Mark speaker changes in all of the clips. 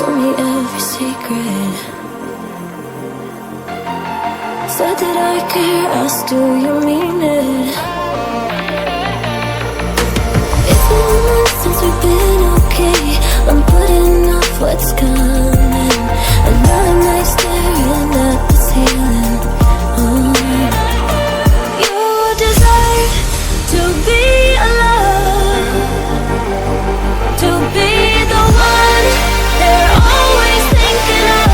Speaker 1: told me every secret. Said that I care, asked do you mean it? It's been months since we've been okay. I'm putting off what's coming. Another night staring at the ceiling. You deserve to be alone, to be the one they're always thinking of.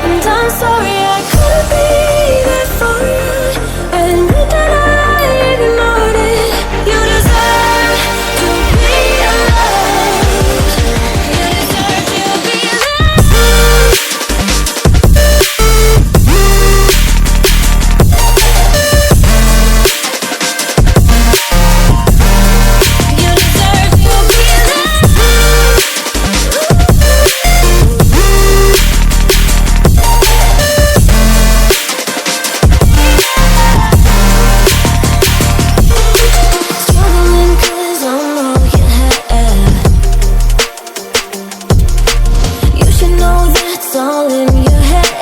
Speaker 1: And I'm sorry I couldn't be there for you. I admit that I ignored it. You deserve to be alone. You deserve to be alone. You deserve to be alone. Struggling 'cause I'm all you have. You should know that's all in your head.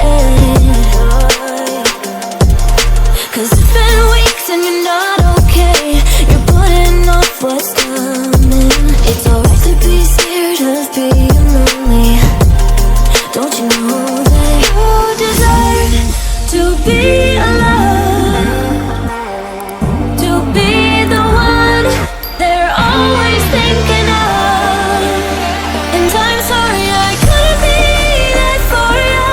Speaker 1: 'Cause it's been weeks and you're not okay. You're putting off what's coming. It's alright to be scared of being lonely. Don't you know that you deserve to be alone, to be the one they're always thinking of. And I'm sorry I couldn't be there for you.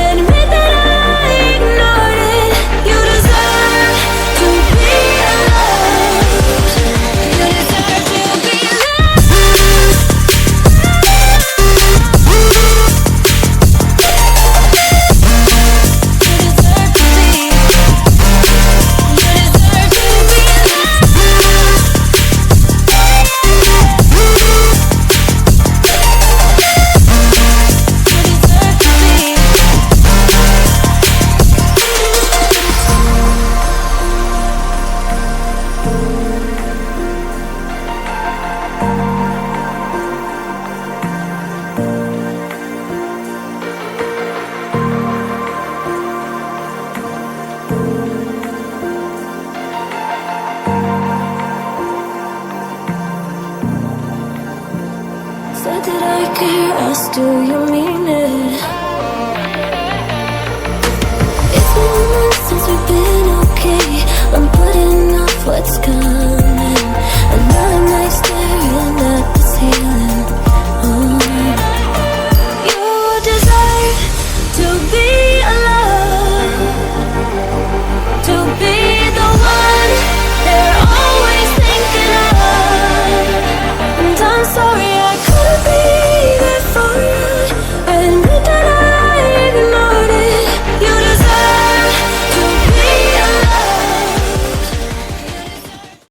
Speaker 1: Admit that I ignored it. You deserve to be alone. You deserve to be alone. You deserve to be. You deserve to be alone. You deserve to be. Said that I care, asked do you mean it? It's been months since we've been okay. I'm putting off what's coming.